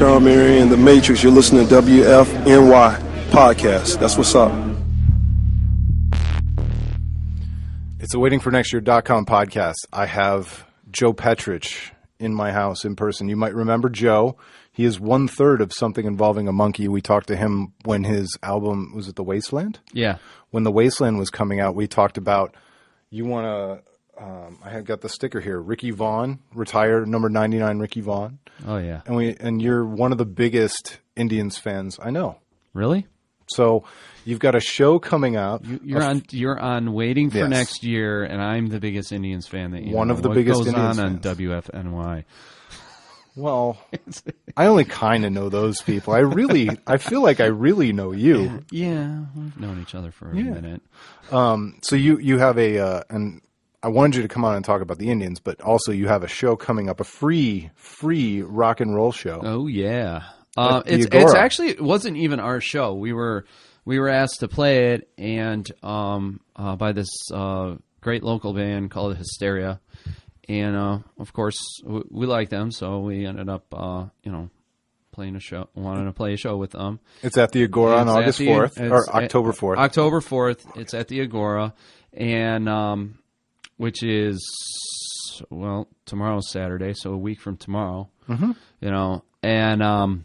John Mary and the Matrix. You're listening to WFNY Podcast. That's what's up. It's a waitingfornextyear.com podcast. I have Joe Petrich in my house in person. You might remember Joe. He is 1/3 of Something Involving a Monkey. We talked to him when his album, was it The Wasteland? Yeah. When The Wasteland was coming out, we talked about, you want to, I had got the sticker here, Ricky Vaughn, retired, number 99 Ricky Vaughn. Oh, yeah. And you're one of the biggest Indians fans I know. Really? So you've got a show coming out. You're on Waiting for Yes. Next Year, and I'm the biggest Indians fan that you One know. of the What biggest goes Indians on fans. WFNY. Well, I only kind of know those people. I feel like I really know you. Yeah, we've known each other for a minute. So you have and I wanted you to come on and talk about the Indians, but also you have a show coming up, a free rock and roll show. Oh yeah, It's it's actually, it wasn't even our show. We were asked to play it, and by this great local band called Hysteria, and of course we like them, so we ended up playing a show. Wanted to play a show with them. It's at the Agora on August 4th or October 4th. October 4th. It's at the Agora, and which is, well, tomorrow's Saturday, so a week from tomorrow. Mm-hmm. And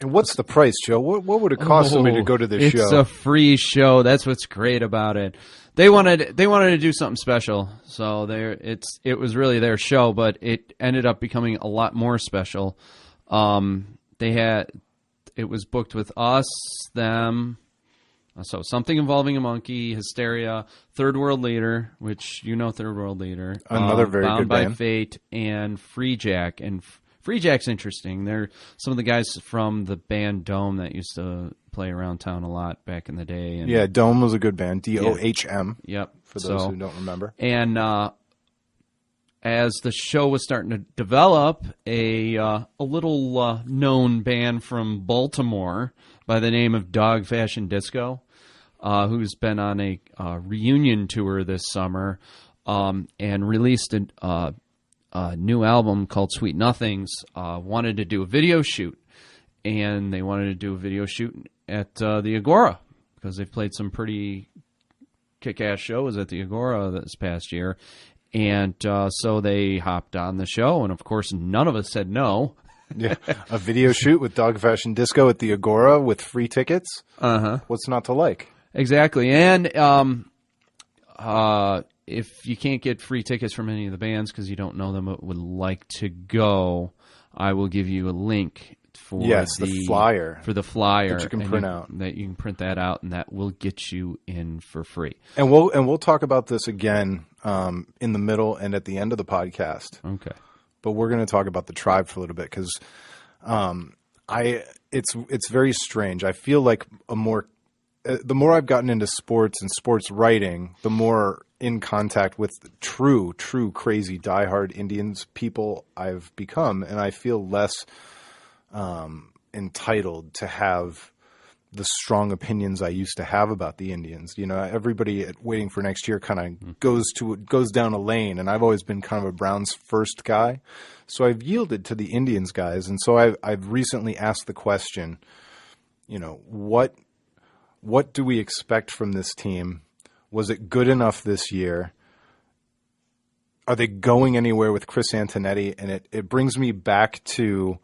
what's the price, Joe? What would it cost somebody to go to this show? It's a free show. That's what's great about it. They wanted to do something special, so it was really their show, but it ended up becoming a lot more special. It was booked with us, them. So Something Involving a Monkey, Hysteria, Third World Leader, which you know Third World Leader. Another very Bound good by band. Fate, and Free Jack. And Free Jack's interesting. They're some of the guys from the band Dome that used to play around town a lot back in the day. And, Yeah, Dome was a good band, DOHM, Yep. for those who don't remember. And as the show was starting to develop, a little known band from Baltimore by the name of Dog Fashion Disco, who's been on a reunion tour this summer, and released a new album called Sweet Nothings, wanted to do a video shoot. And they wanted to do a video shoot at the Agora, because they've played some pretty kick-ass shows at the Agora this past year. And so they hopped on the show, and of course none of us said no. Yeah, a video shoot with Dog Fashion Disco at the Agora with free tickets. Uh-huh. What's not to like? Exactly. And if you can't get free tickets from any of the bands because you don't know them but would like to go, I will give you a link for the flyer. For the flyer that you can print out. That you can print that out, and that will get you in for free. And we'll talk about this again in the middle and at the end of the podcast. Okay. But we're going to talk about the Tribe for a little bit, because it's very strange. I feel like the more I've gotten into sports and sports writing, the more in contact with true crazy diehard Indians people I've become, and I feel less entitled to have the strong opinions I used to have about the Indians. Everybody at Waiting for Next Year kind of goes down a lane, and I've always been kind of a Browns first guy. So I've yielded to the Indians guys, and so I've recently asked the question, what do we expect from this team? Was it good enough this year? Are they going anywhere with Chris Antonetti? And it brings me back to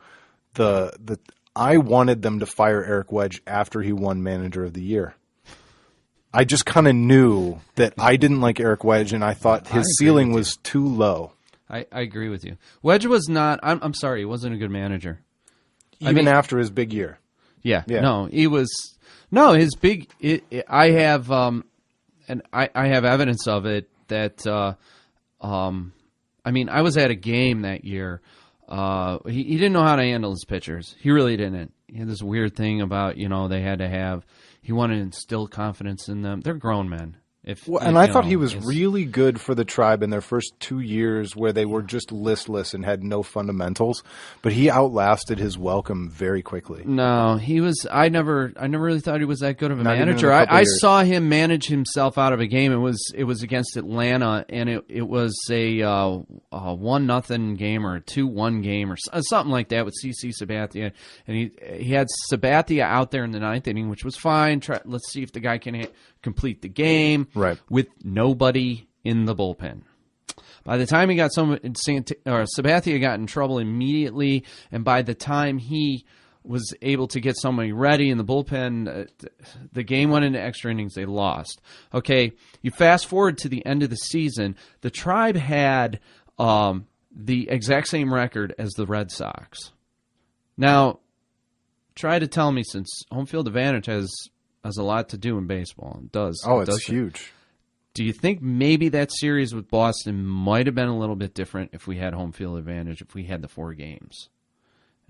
the I wanted them to fire Eric Wedge after he won Manager of the Year. I just kind of knew that I didn't like Eric Wedge, and I thought his ceiling was too low. I agree with you. Wedge was not. I'm sorry, he wasn't a good manager. Even after his big year. Yeah. No, he was. No, his big. I have, and I have evidence of it that. I was at a game that year. He didn't know how to handle his pitchers. He really didn't. He had this weird thing about, they had to have, he wanted to instill confidence in them. They're grown men. And I thought he was really good for the Tribe in their first 2 years where they were just listless and had no fundamentals, but he outlasted his welcome very quickly. No, he was. I never really thought he was that good of a manager. I saw him manage himself out of a game. It was against Atlanta, and it was a 1-0 game or a 2-1 game or something like that with CC Sabathia, and he had Sabathia out there in the 9th inning, which was fine. Let's see if the guy can complete the game, right, with nobody in the bullpen. By the time he got Sabathia got in trouble immediately, and by the time he was able to get somebody ready in the bullpen, the game went into extra innings. They lost. Okay, you fast forward to the end of the season. The Tribe had the exact same record as the Red Sox. Now, try to tell me, since home field advantage has a lot to do in baseball. It does. Oh, it's huge. Do you think maybe that series with Boston might have been a little bit different if we had home field advantage, if we had the 4 games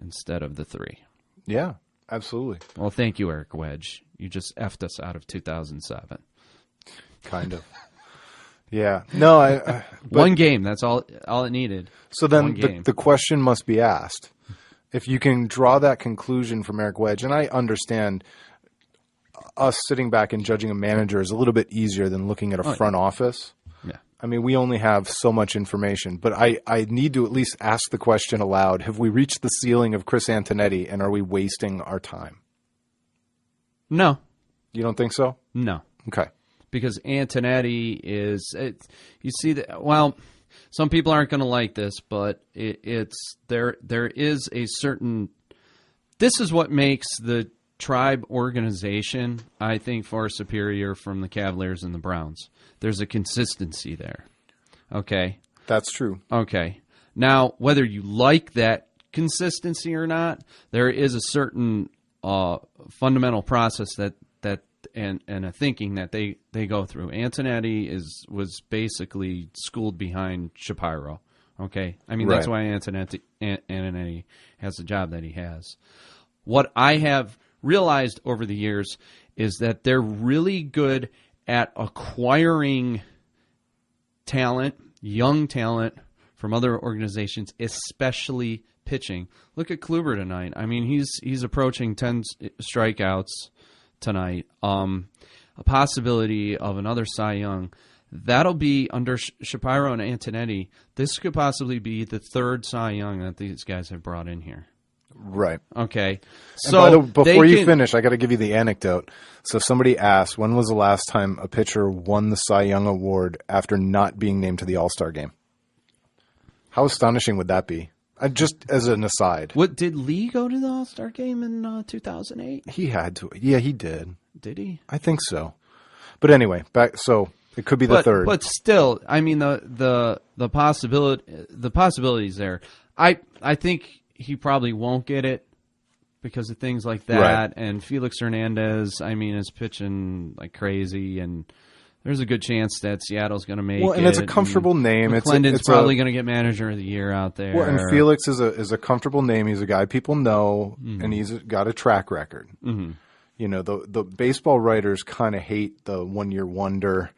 instead of the 3? Yeah, absolutely. Well, thank you, Eric Wedge. You just effed us out of 2007. Kind of. Yeah. No, one game, that's all it needed. So then the question must be asked. If you can draw that conclusion from Eric Wedge, and I understand us sitting back and judging a manager is a little bit easier than looking at a front office. Yeah. I mean, we only have so much information, but I need to at least ask the question aloud. Have we reached the ceiling of Chris Antonetti, and are we wasting our time? No. You don't think so? No. Okay. Because Antonetti is, you see that, well, some people aren't going to like this, but there is a certain, this is what makes the Tribe organization, I think, far superior from the Cavaliers and the Browns. There's a consistency there. Okay? That's true. Okay. Now, whether you like that consistency or not, there is a certain fundamental process that and a thinking that they go through. Antonetti was basically schooled behind Shapiro. Okay? I mean, that's why Antonetti has the job that he has. What I have realized over the years is that they're really good at acquiring talent, young talent from other organizations, especially pitching. Look at Kluber tonight. I mean, he's approaching 10 strikeouts tonight. A possibility of another Cy Young. That'll be under Shapiro and Antonetti. This could possibly be the 3rd Cy Young that these guys have brought in here. Right. Okay. So before you finish, I got to give you the anecdote. So somebody asked, when was the last time a pitcher won the Cy Young Award after not being named to the All-Star game? How astonishing would that be? Just as an aside. What, did Lee go to the All-Star game in 2008? He had to. Yeah, he did. Did he? I think so. But anyway, so it could be the 3rd. But still, I mean, the possibilities there. I think he probably won't get it because of things like that. Right. And Felix Hernandez, I mean, is pitching like crazy, and there's a good chance that Seattle's going to make it. Well, and it's a comfortable name. McClendon's probably going to get Manager of the Year out there. Well, and Felix is a comfortable name. He's a guy people know, and he's got a track record. Mm-hmm. You know, the baseball writers kind of hate the one-year wonder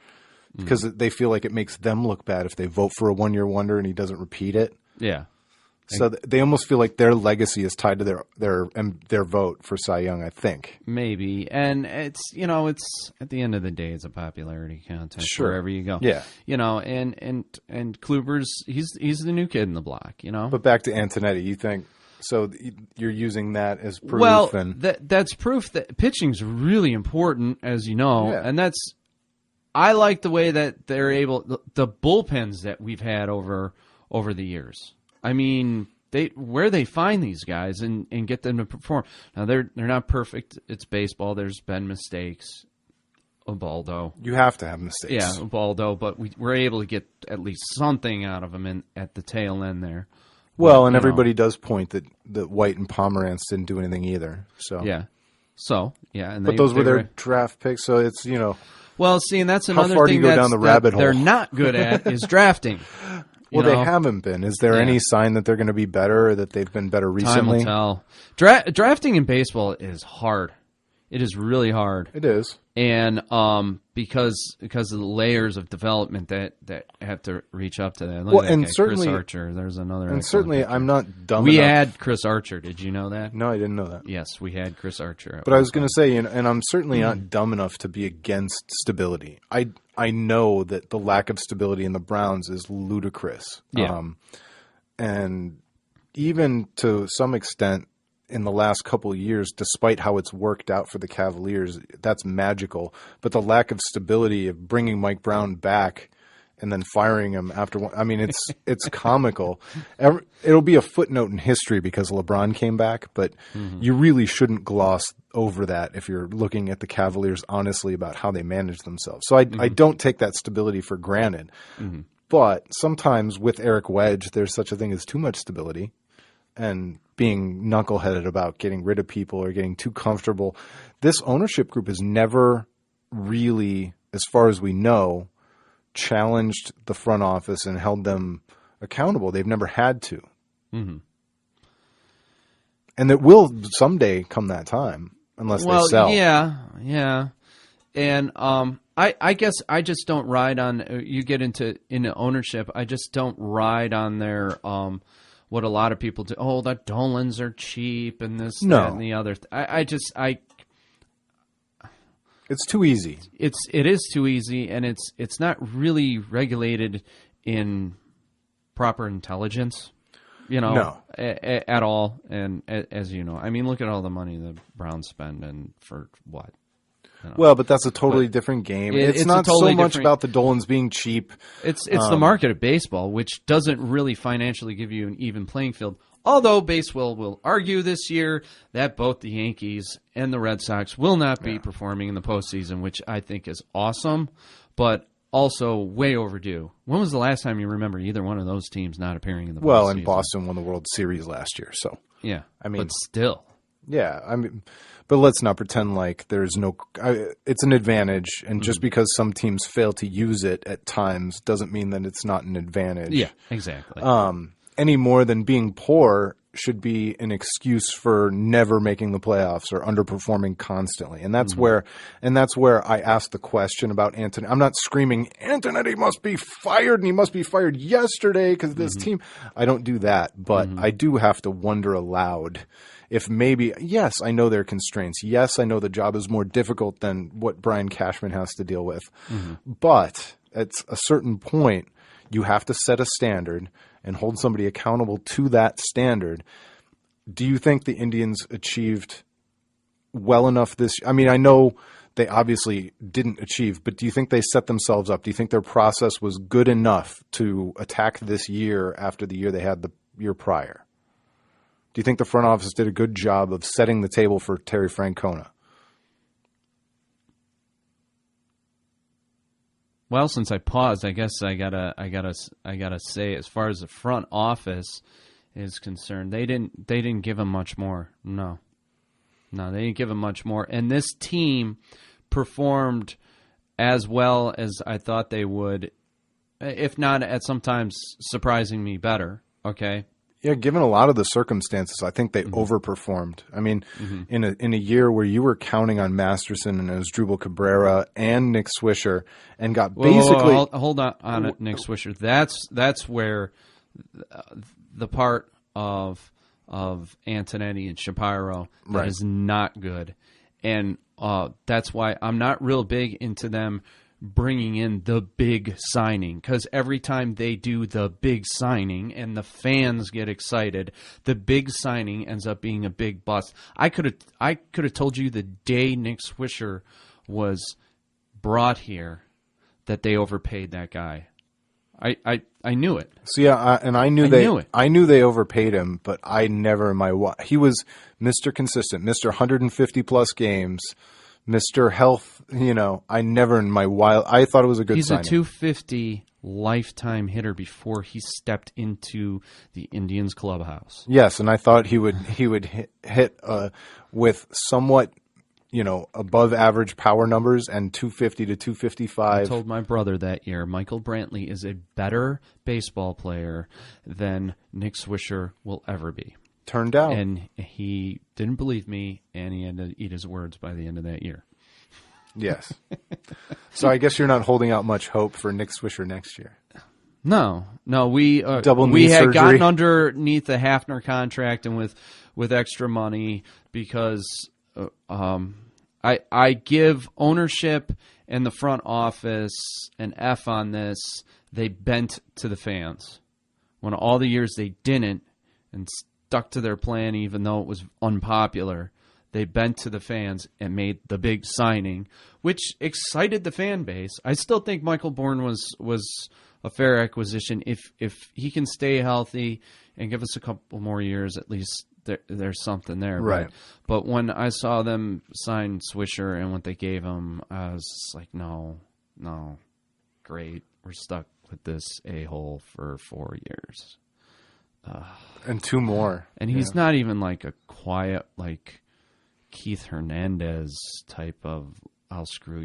because they feel like it makes them look bad if they vote for a one-year wonder and he doesn't repeat it. Yeah. So they almost feel like their legacy is tied to their vote for Cy Young, I think. Maybe. And it's at the end of the day, it's a popularity contest wherever you go. Yeah. You know, and Kluber's, he's the new kid in the block, you know. But back to Antonetti, you think, so you're using that as proof? Well, that's proof that pitching's really important, as you know, and I like the way that they're able, the bullpens that we've had over the years. I mean, where they find these guys and get them to perform. Now they're not perfect. It's baseball. There's been mistakes. Ubaldo. You have to have mistakes. Yeah, Ubaldo, but we're able to get at least something out of them at the tail end there. Well, and everybody does point that White and Pomerantz didn't do anything either. So and but those were their draft picks. So it's Well, see, and that's another how far thing do you go down the rabbit hole? They're not good at is drafting. Well, they haven't been. Is there any sign that they're going to be better or that they've been better recently? Time will tell. Drafting in baseball is hard. It is really hard. It is. And because of the layers of development that have to reach up to that. Look at that guy, certainly Chris Archer. There's another. And certainly, picture. I'm not dumb. We enough. had Chris Archer. Did you know that? No, I didn't know that. Yes, we had Chris Archer. But I was going to say, and I'm certainly not dumb enough to be against stability. I know that the lack of stability in the Browns is ludicrous. Yeah. And even to some extent, in the last couple of years, despite how it's worked out for the Cavaliers, that's magical. But the lack of stability of bringing Mike Brown back and then firing him after one, I mean, it's comical. It'll be a footnote in history because LeBron came back, but you really shouldn't gloss over that if you're looking at the Cavaliers honestly about how they manage themselves. So I don't take that stability for granted. But sometimes with Eric Wedge, there's such a thing as too much stability. And being knuckleheaded about getting rid of people or getting too comfortable. This ownership group has never really, as far as we know, challenged the front office and held them accountable. They've never had to. And it will someday come that time, unless they sell. Yeah. And I guess I just don't ride on, you get into ownership, I just don't ride on their what a lot of people do. Oh, the Dolans are cheap and this, that, and the other. It's too easy. It is too easy, and it's not really regulated in proper intelligence, at all. And as you know, I mean, look at all the money the Browns spend, and for what? Well, but that's a totally different game. It's not so much about the Dolans being cheap. It's the market of baseball, which doesn't really financially give you an even playing field. Although baseball will argue this year that both the Yankees and the Red Sox will not be performing in the postseason, which I think is awesome, but also way overdue. When was the last time you remember either one of those teams not appearing in the postseason? Well, and Boston won the World Series last year, so yeah. I mean, but still. Yeah, I mean, but let's not pretend like there's no. It's an advantage, and just because some teams fail to use it at times doesn't mean that it's not an advantage. Yeah, exactly. Any more than being poor should be an excuse for never making the playoffs or underperforming constantly, and that's where I asked the question about Antonetti. I'm not screaming Antonetti must be fired and he must be fired yesterday because this team. I don't do that, but I do have to wonder aloud. If maybe, yes, I know there are constraints. Yes, I know the job is more difficult than what Brian Cashman has to deal with. But at a certain point, you have to set a standard and hold somebody accountable to that standard. Do you think the Indians achieved well enough this? I mean, I know they obviously didn't achieve, but do you think they set themselves up? Do you think their process was good enough to attack this year after the year they had the year prior? Do you think the front office did a good job of setting the table for Terry Francona? Well, since I paused, I guess I gotta say, as far as the front office is concerned, they didn't give him much more. No, they didn't give him much more. And this team performed as well as I thought they would, if not at sometimes surprising me better. Okay. Yeah, given a lot of the circumstances, I think they overperformed. I mean, in a year where you were counting on Masterson and Asdrubal Cabrera and Nick Swisher, and got basically hold on it, Nick Swisher. That's where the part of Antonetti and Shapiro that is not good, and that's why I'm not real big into them bringing in the big signing, because every time they do the big signing and the fans get excited, the big signing ends up being a big bust. I could have told you the day Nick Swisher was brought here that they overpaid that guy. I knew it. So yeah, and I knew they overpaid him, but I never he was Mr. Consistent, Mr. 150 plus games. Mr. Health, I never in my I thought it was a good signing. He's a 250 lifetime hitter before he stepped into the Indians clubhouse. Yes, and I thought he would hit with somewhat, above average power numbers and 250 to 255. I told my brother that year, Michael Brantley is a better baseball player than Nick Swisher will ever be. Turned out. And he didn't believe me, and he had to eat his words by the end of that year. Yes. So I guess you're not holding out much hope for Nick Swisher next year. No, we Double we knee had surgery. gotten underneath the Hafner contract and with extra money because I give ownership and the front office an F on this. They bent to the fans when all the years they didn't and stuck to their plan even though it was unpopular. They bent to the fans and made the big signing, which excited the fan base. I still think Michael Bourne was a fair acquisition. If he can stay healthy and give us a couple more years, at least there's something there. Right. But when I saw them sign Swisher and what they gave him, I was just like, no, great. We're stuck with this a-hole for 4 years. And 2 more. And he's not even like a quiet, like Keith Hernandez type of I'll screw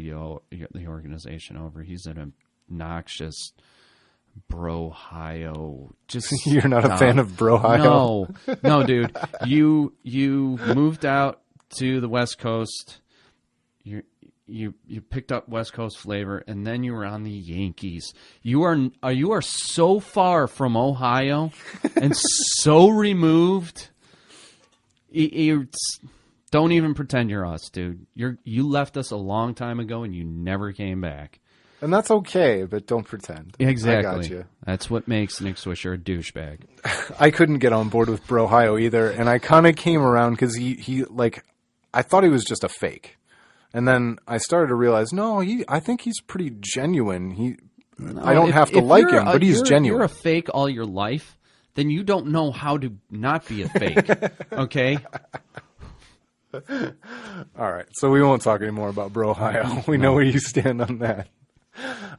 the organization over. He's an obnoxious Brohio. Just You're not a fan of Brohio? No, dude. You moved out to the West Coast. You picked up West Coast flavor, and then you were on the Yankees. You are so far from Ohio and so removed. Don't even pretend you're us, dude. You left us a long time ago, and you never came back. And that's okay, but don't pretend. Exactly. I got you. That's what makes Nick Swisher a douchebag. I couldn't get on board with Brohio either, and I kind of came around because he I thought he was just a fake. And then I started to realize, no, I think he's pretty genuine. I don't have to like him, but he's genuine. You're a fake all your life, then you don't know how to not be a fake, okay? All right, so we won't talk anymore about Brohio. We know where you stand on that.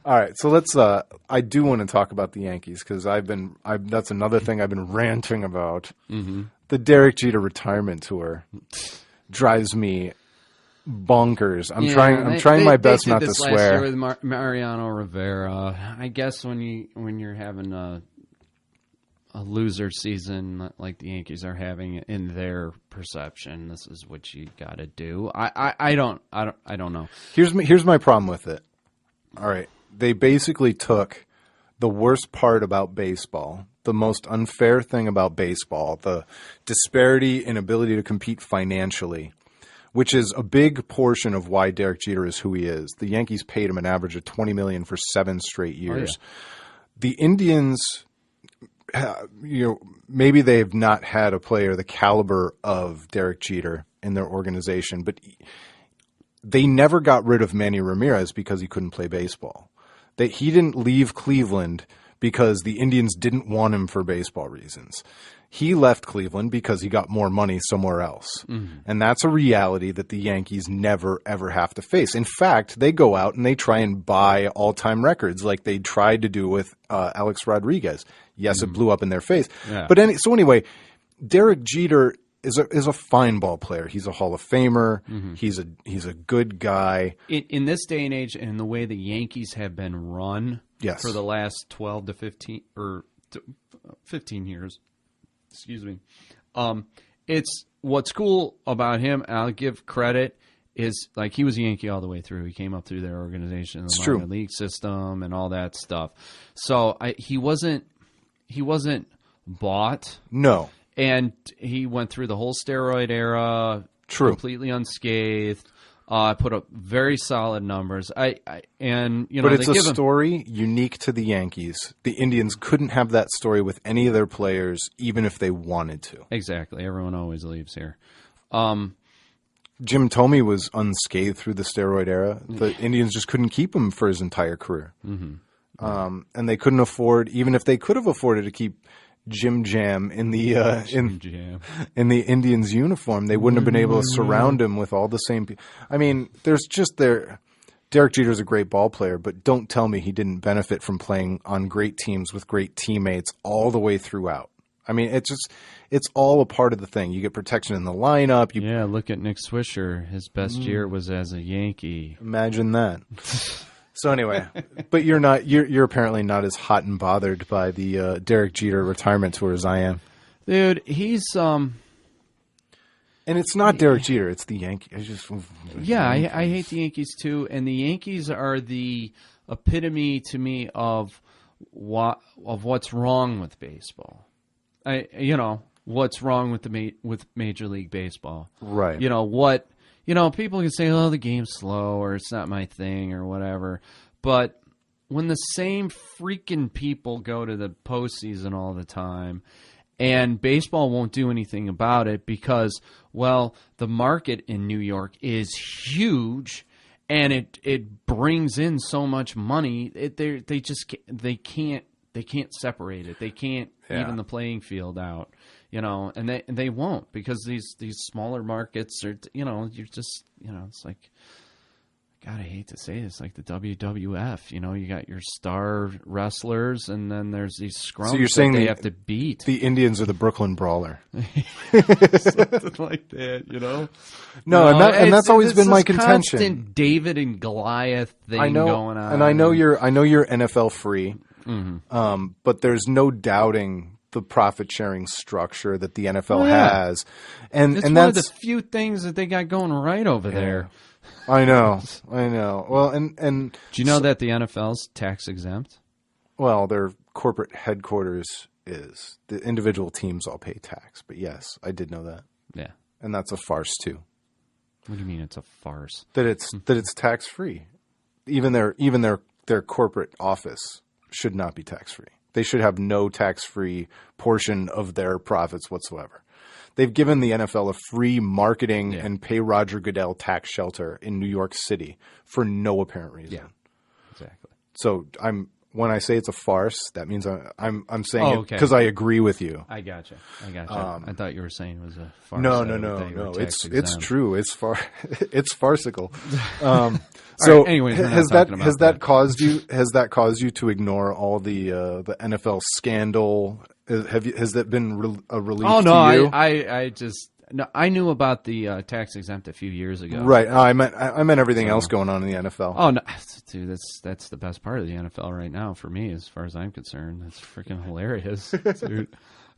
All right, so let's. I do want to talk about the Yankees because that's another thing I've been ranting about. Mm-hmm. The Derek Jeter retirement tour drives me bonkers. I'm trying my best not to swear. Last year with Mariano Rivera. I guess when you're having a loser season like the Yankees are having in their perception, this is what you got to do. I don't know. Here's my problem with it. All right, they basically took the worst part about baseball, the most unfair thing about baseball, the disparity in ability to compete financially, which is a big portion of why Derek Jeter is who he is. The Yankees paid him an average of $20 million for 7 straight years. Oh, yeah. The Indians, maybe they've not had a player the caliber of Derek Jeter in their organization, but they never got rid of Manny Ramirez because he couldn't play baseball. He didn't leave Cleveland because the Indians didn't want him for baseball reasons. He left Cleveland because he got more money somewhere else. Mm-hmm. And that's a reality that the Yankees never, ever have to face. In fact, they go out and they try and buy all-time records like they tried to do with Alex Rodriguez. Yes, It blew up in their face. Yeah. But anyway, Derek Jeter is a fine ball player. He's a Hall of Famer. Mm-hmm. He's a good guy. In this day and age, and the way the Yankees have been run for the last 12 to 15 or 15 years, excuse me. It's what's cool about him. I'll give credit is like he was a Yankee all the way through. He came up through their organization, the minor league system, and all that stuff. So he wasn't bought. No. And he went through the whole steroid era, completely unscathed. Put up very solid numbers. But it's a story unique to the Yankees. The Indians couldn't have that story with any of their players, even if they wanted to. Exactly. Everyone always leaves here. Jim Thome was unscathed through the steroid era. The Indians just couldn't keep him for his entire career. Mm-hmm. And they couldn't afford, even if they could have afforded to keep Jim Jam in the in the Indians uniform, they wouldn't have been able to surround him with all the same people. I mean, Derek Jeter's a great ball player, but don't tell me he didn't benefit from playing on great teams with great teammates all the way throughout. I mean, it's all a part of the thing. You get protection in the lineup. Look at Nick Swisher. His best year was as a Yankee. Imagine that. So anyway, but you're apparently not as hot and bothered by the Derek Jeter retirement tour as I am. Dude, he's And it's not Derek Jeter; it's the Yankees. I hate the Yankees too, and the Yankees are the epitome to me of what's wrong with baseball. What's wrong with with Major League Baseball, right? People can say, "Oh, the game's slow," or "It's not my thing," or whatever. But when the same freaking people go to the postseason all the time, and baseball won't do anything about it because, well, the market in New York is huge, and it brings in so much money. They can't separate it. They can't even the playing field out. And they won't, because these smaller markets are, you're just, it's like, God, I hate to say this, like the WWF, you got your star wrestlers, and then there's these scrums so you're saying that they have to beat. The Indians are the Brooklyn Brawler. Something like that, No, and that's always been my contention. Constant David and Goliath thing going on. And I know you're NFL free, but there's no doubting the profit sharing structure that the NFL has, and it's and one that's of the few things that they got going right over there. I know. Well, and do you know that the NFL's tax exempt? Well, their corporate headquarters is. The individual teams all pay tax, but yes, I did know that. Yeah, and that's a farce too. What do you mean it's a farce? That it's tax free. Even their corporate office should not be tax free. They should have no tax-free portion of their profits whatsoever. They've given the NFL a free marketing and pay Roger Goodell tax shelter in New York City for no apparent reason. Yeah, exactly. So when I say it's a farce, that means I'm saying it because I agree with you. I gotcha. I thought you were saying it was a farce. No. It's true. It's farcical. So right, anyways, has that caused you to ignore all the NFL scandal? Has that been a relief to you? I just I knew about the tax exempt a few years ago. Right. I meant everything else going on in the NFL. Oh no, dude, that's the best part of the NFL right now for me, as far as I'm concerned. That's freaking hilarious,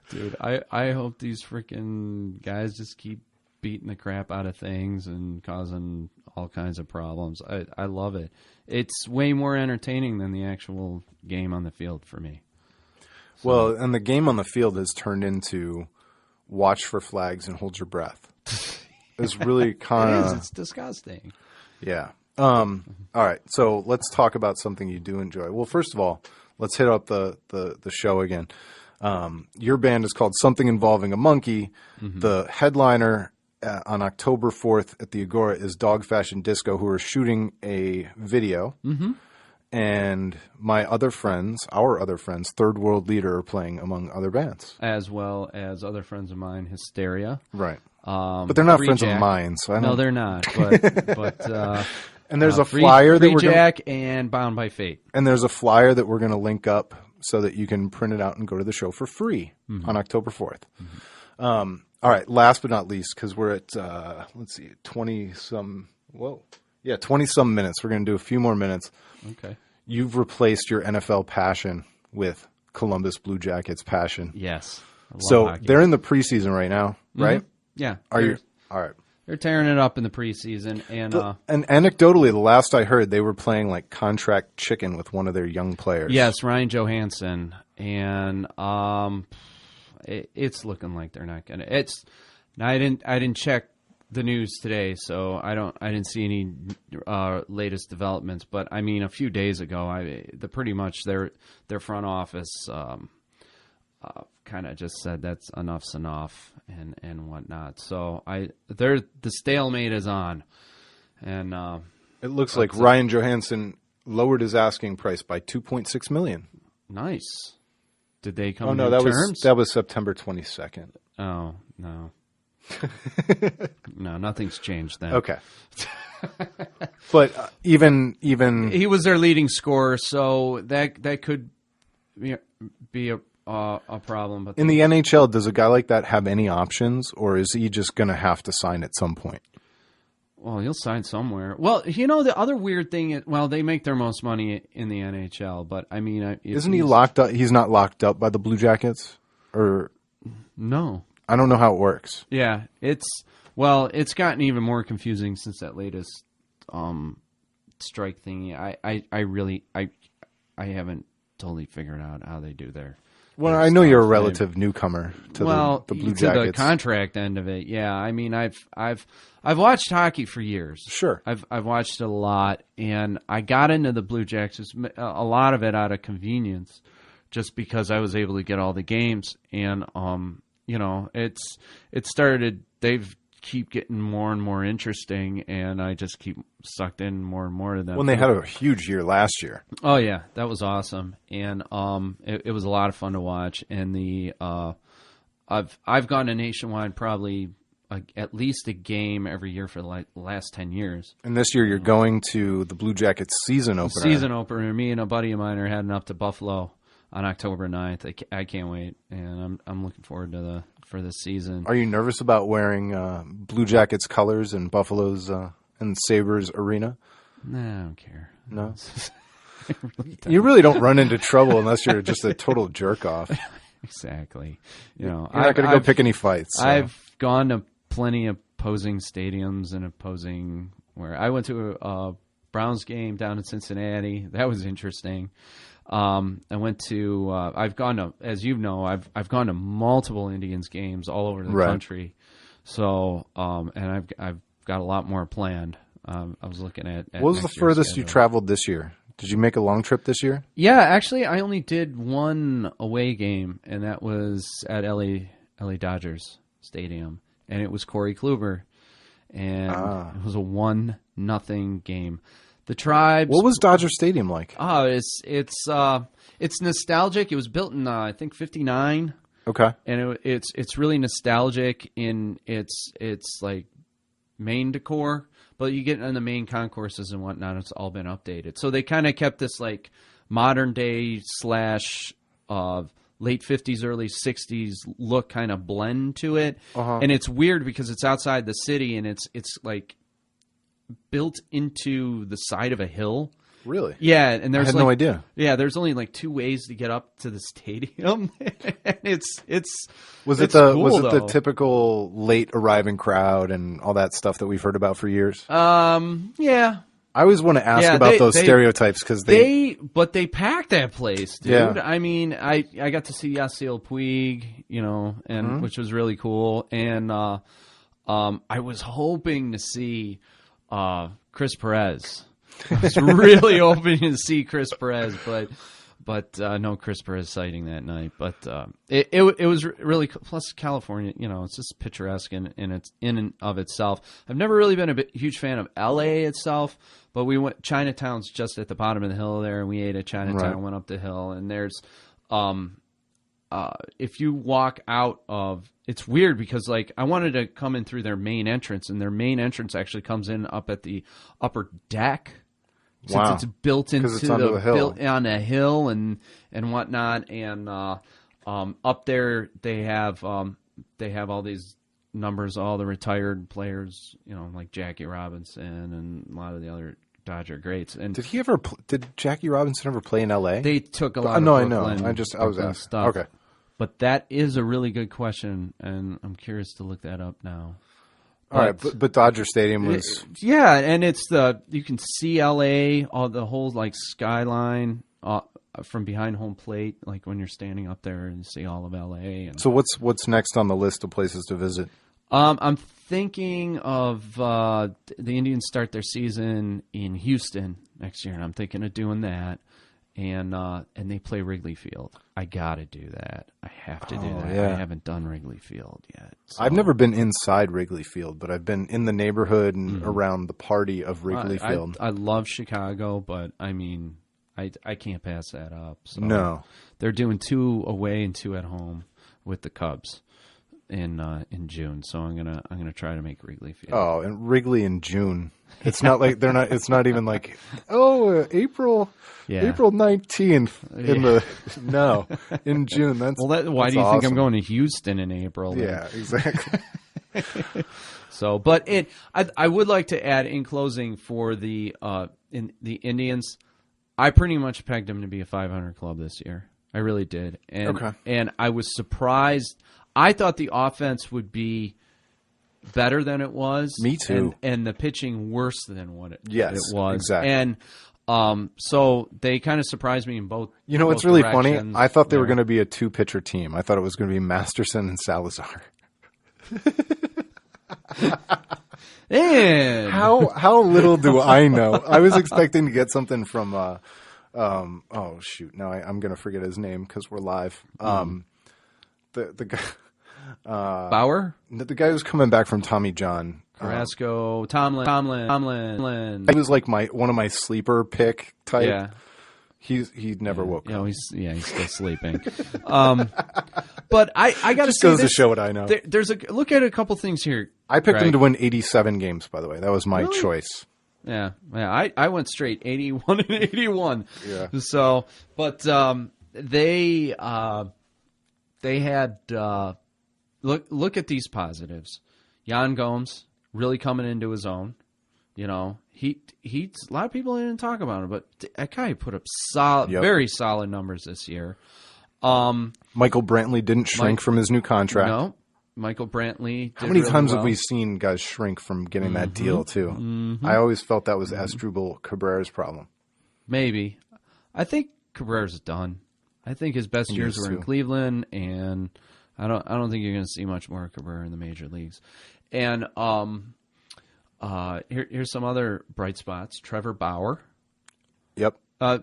dude. I hope these freaking guys just keep beating the crap out of things and causing all kinds of problems. I love it. It's way more entertaining than the actual game on the field for me. So. Well, and the game on the field has turned into watch for flags and hold your breath. It's really kind of... It's disgusting. Yeah. All right. So let's talk about something you do enjoy. Well, first of all, let's hit up the show again. Your band is called Something Involving a Monkey. Mm-hmm. The headliner on October 4th at the Agora is Dog Fashion Disco, who are shooting a video. Mm-hmm. And our other friends, Third World Leader, are playing among other bands. As well as other friends of mine, Hysteria. Right. But they're not friends of mine. So I don't... No, they're not. But and there's a flyer that we're Jack and Bound by Fate. And there's a flyer that we're going to link up so that you can print it out and go to the show for free on October 4th. Mm-hmm. All right. Last but not least, because we're at, 20-some minutes. We're going to do a few more minutes. Okay. You've replaced your NFL passion with Columbus Blue Jackets passion. Yes. So hockey. They're in the preseason right now, right? Mm-hmm. Yeah. Are you? All right. They're tearing it up in the preseason. And anecdotally, the last I heard, they were playing like contract chicken with one of their young players. Yes, Ryan Johansson. And it's looking like they're not going to. I didn't check the news today, so I didn't see any latest developments. But I mean, a few days ago, pretty much their front office kind of just said that's enough's enough and whatnot. So the stalemate is on, and it looks like Ryan Johansson lowered his asking price by $2.6 million. Nice. Did they come? Oh no, that was September 22nd. Oh no. No, nothing's changed then. Okay. But even he was their leading scorer, so that could be a problem. But in the NHL, does a guy like that have any options, or is he just going to have to sign at some point? Well, he'll sign somewhere. Well, the other weird thing is, they make their most money in the NHL, but I mean, isn't he locked up? He's not locked up by the Blue Jackets, or No. I don't know how it works. Yeah, it's gotten even more confusing since that latest strike thingy. I haven't totally figured out how they do their. Well, I know you're a relative newcomer to the Blue Jackets. To the contract end of it. Yeah, I mean, I've watched hockey for years. Sure, I've watched it a lot, and I got into the Blue Jackets, a lot of it out of convenience, just because I was able to get all the games, and it started. They've keep getting more and more interesting, and I just keep sucked in more and more to them. When they had a huge year last year. Oh yeah, that was awesome, and it was a lot of fun to watch. And I've gone to Nationwide probably at least a game every year for the last 10 years. And this year you're going to the Blue Jackets season opener. Season opener. Me and a buddy of mine are heading up to Buffalo on October 9th. I can't wait, and I'm looking forward to for this season. Are you nervous about wearing Blue Jackets colors in Buffalo's and Sabres arena? Nah, I don't care. No? Really you really don't run into trouble unless you're just a total jerk-off. Exactly. You're not going to go pick any fights. So. I've gone to plenty of opposing stadiums and opposing where I went to a Browns game down in Cincinnati. That was interesting. I went to. I've gone to, as you know, I've gone to multiple Indians games all over the country. So, and I've got a lot more planned. I was looking at what was the furthest you traveled this year? Did you make a long trip this year? Yeah, actually, I only did one away game, and that was at LA Dodgers Stadium, and it was Corey Kluber, and it was a 1-0 game. The Tribes. What was Dodger Stadium like? Oh, it's nostalgic. It was built in I think 1959. Okay. And it's really nostalgic in its like main decor, but you get in the main concourses and whatnot. It's all been updated, so they kind of kept this like modern day / late 50s, early 60s look kind of blend to it. And it's weird because it's outside the city and it's like built into the side of a hill. Really? Yeah, and there's I had no idea. Yeah, there's only like 2 ways to get up to the stadium. it's was it the typical late arriving crowd and all that stuff that we've heard about for years? Yeah. I always want to ask about those stereotypes because they packed that place, dude. Yeah. I mean, I got to see Yasiel Puig, and which was really cool, and I was hoping to see Chris Perez. I was really hoping to see Chris Perez, but no Chris Perez sighting that night. But it was really cool. Plus California, it's just picturesque in and of itself. I've never really been a huge fan of LA itself, but we went. Chinatown's just at the bottom of the hill there, and we ate at Chinatown. Went up the hill, and there's if you walk out of. It's weird because, like, I wanted to come in through their main entrance, and their main entrance actually comes in up at the upper deck. Since it's built into the hill. Built on a hill and whatnot, and up there they have all these numbers, all the retired players, like Jackie Robinson and a lot of the other Dodger greats. And did Jackie Robinson ever play in L.A.? They took a lot. No, of I know. Brooklyn, I was asking. Stuff. Okay. But that is a really good question, and I'm curious to look that up now. All right, but Dodger Stadium was... Yeah, and it's you can see L.A., the whole, like, skyline from behind home plate, like when you're standing up there and see all of L.A. So what's next on the list of places to visit? I'm thinking of the Indians start their season in Houston next year, and I'm thinking of doing that. And they play Wrigley Field. I got to do that. I have to do that. Yeah. I haven't done Wrigley Field yet. So. I've never been inside Wrigley Field, but I've been in the neighborhood and around the party of Wrigley Field. I love Chicago, but I mean, I can't pass that up. So no. They're doing 2 away and 2 at home with the Cubs in June. So I'm gonna try to make Wrigley Field. Oh, and Wrigley in June. It's not like they're not. It's not even like April 19th in June. Why do you think I'm going to Houston in April? Yeah, exactly. So, but I would like to add in closing for the Indians. I pretty much pegged them to be a 500 club this year. I really did, and I was surprised. I thought the offense would be better than it was. Me too. And the pitching worse than what it was. Exactly. And so they kind of surprised me in both. You know what's both really directions. funny? I thought they were going to be a 2-pitcher team. I thought it was going to be Masterson and Salazar. And how little do I know? I was expecting to get something from oh shoot, now I'm going to forget his name because we're live. The guy Bauer, the guy who's coming back from Tommy John, Carrasco, Tomlin. He was like one of my sleeper pick type. Yeah. He never woke up. He's still sleeping. But I got to Just say goes this, to show what I know. There's look at a couple things here. I picked Greg. him to win 87 games, by the way. That was my choice. Yeah. I went straight 81 and 81. Yeah. So, but they had look at these positives. Jan Gomes really coming into his own. You know, he a lot of people didn't talk about him, but that guy put up very solid numbers this year. Michael Brantley didn't shrink from his new contract. No, Michael Brantley. How many times have we seen guys shrink from getting that deal too? Mm-hmm. I always felt that was Asdrubal Cabrera's problem. Maybe. I think Cabrera's done. I think his best years were in Cleveland, and I don't think you're going to see much more of Cabrera in the major leagues. And here's some other bright spots. Trevor Bauer. Yep.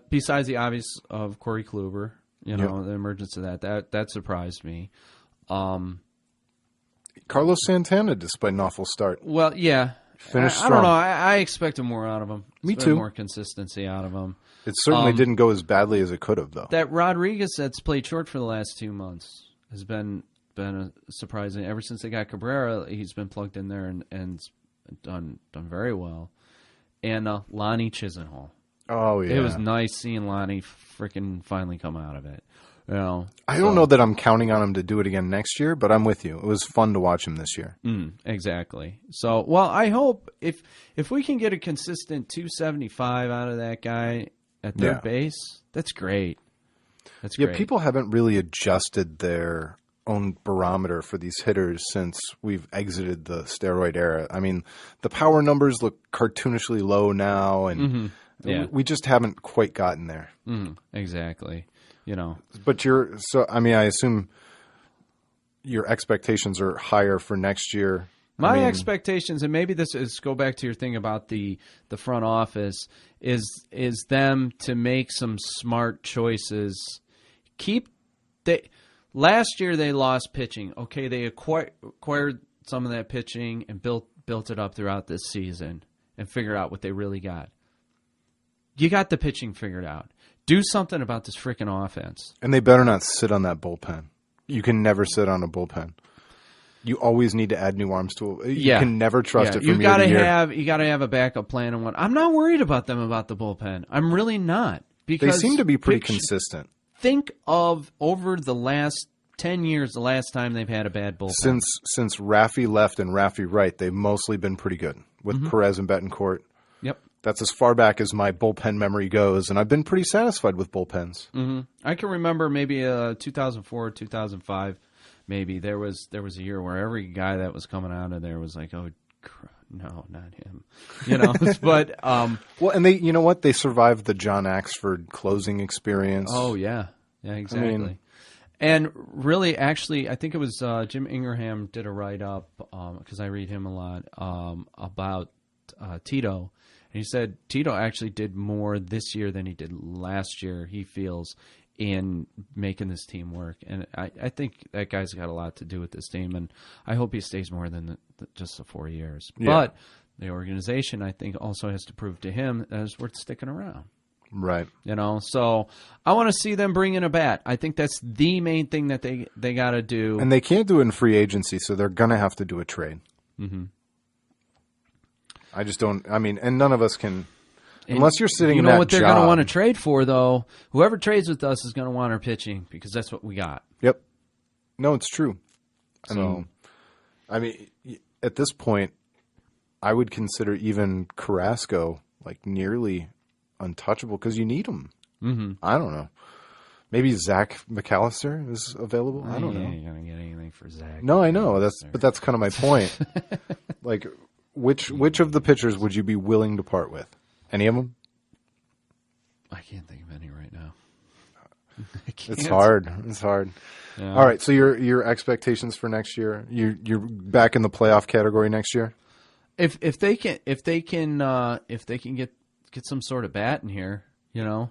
Besides the obvious of Corey Kluber, the emergence of that surprised me. Carlos Santana, despite an awful start. Well, yeah. Finished strong. I don't know. I expected more out of him. Me too. More consistency out of him. It certainly didn't go as badly as it could have, though. That Rodriguez that's played short for the last 2 months has been a surprising. Ever since they got Cabrera, he's been plugged in there and done very well. And Lonnie Chisenhall. Oh yeah, it was nice seeing Lonnie freaking finally come out of it. I don't know that I'm counting on him to do it again next year, but I'm with you. It was fun to watch him this year. Exactly. So, well, I hope if we can get a consistent 275 out of that guy at third base, that's great. That's great. Yeah, people haven't really adjusted their own barometer for these hitters since we've exited the steroid era. I mean, the power numbers look cartoonishly low now, and we just haven't quite gotten there. Exactly. But I assume your expectations are higher for next year. My expectations, and maybe this is go back to your thing about the front office, is them to make some smart choices. Last year they lost pitching. Okay, they acquired some of that pitching and built it up throughout this season and figured out what they really got. You got the pitching figured out. Do something about this freaking offense. And they better not sit on that bullpen. You can never sit on a bullpen. You always need to add new arms to it. You can never trust it from year to year. You got to have a backup plan and what. I'm not worried about them about the bullpen. I'm really not, because they seem to be pretty consistent. Think of over the last 10 years, the last time they've had a bad bullpen. Since Raffy left and Raffy right, they've mostly been pretty good with Perez and Betancourt. Yep. That's as far back as my bullpen memory goes, and I've been pretty satisfied with bullpens. I can remember maybe 2004, 2005, maybe there was a year where every guy that was coming out of there was like, oh, no, not him. But well, and they, you know what? They survived the John Axford closing experience. Oh yeah, exactly. And really, actually, I think it was Jim Ingraham did a write up because I read him a lot about Tito. And he said Tito actually did more this year than he did last year, he feels, in making this team work. And I think that guy's got a lot to do with this team, and I hope he stays more than just the 4 years. Yeah. But the organization, I think, also has to prove to him that it's worth sticking around. Right. So I want to see them bring in a bat. I think that's the main thing that they got to do. And they can't do it in free agency, so they're going to have to do a trade. I just don't. I mean, and none of us can, unless you're sitting in that job. You know what they're going to want to trade for, though? Whoever trades with us is going to want our pitching, because that's what we got. Yep. No, it's true. So, I mean, at this point, I would consider even Carrasco like nearly untouchable because you need him. I don't know. Maybe Zach McAllister is available. I don't know. You ain't gonna get anything for Zach. No, I know. But that's kind of my point. Like, which of the pitchers would you be willing to part with? Any of them? I can't think of any right now. It's hard. It's hard. Yeah. All right. So your expectations for next year? You're back in the playoff category next year. If they can get some sort of bat in here, you know.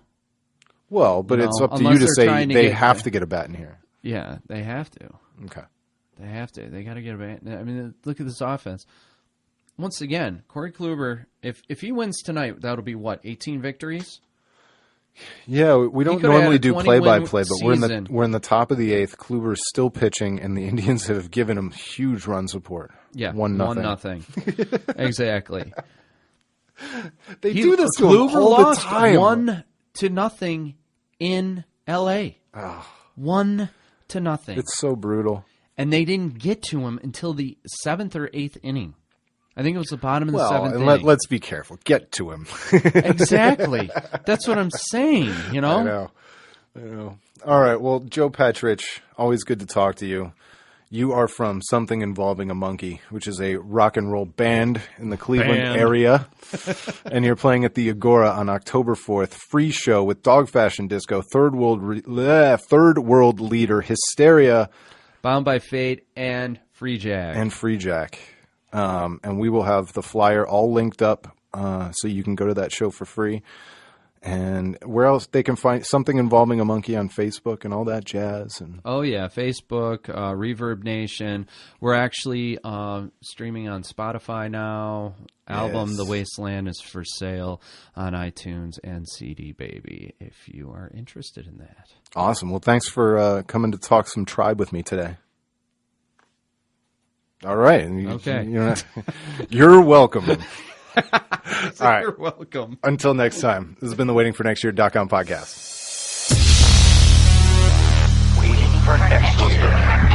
Well, but it's up to you to say they have to get a bat in here. Yeah, they have to. Okay. They have to. They got to get a bat. I mean, look at this offense. Once again, Corey Kluber, if he wins tonight, that'll be what, 18 victories? Yeah, we don't normally do play-by-play, but we're in the top of the 8th. Kluber's still pitching, and the Indians have given him huge run support. Yeah, 1-0. Exactly. They do this to him all the time. 1-0 in L.A. Oh. 1-0. It's so brutal. And they didn't get to him until the 7th or 8th inning. I think it was the bottom of the 7th inning. Let's be careful. Get to him. Exactly. That's what I'm saying, you know? I know. All right. Well, Joe Petrich, always good to talk to you. You are from Something Involving a Monkey, which is a rock and roll band in the Cleveland area. And you're playing at the Agora on October 4th. Free show with Dog Fashion Disco, Third World Leader, Hysteria. Bound by Fate, and Free Jack. And we will have the flyer all linked up so you can go to that show for free. And where else they can find Something Involving a Monkey on Facebook and all that jazz. And oh, yeah, Facebook, Reverb Nation. We're actually streaming on Spotify now. Album The Wasteland is for sale on iTunes and CD Baby if you are interested in that. Awesome. Well, thanks for coming to talk some Tribe with me today. All right. Okay. You're welcome. All right. You're welcome. Until next time, this has been the WaitingForNextYear.com podcast. Waiting for next year.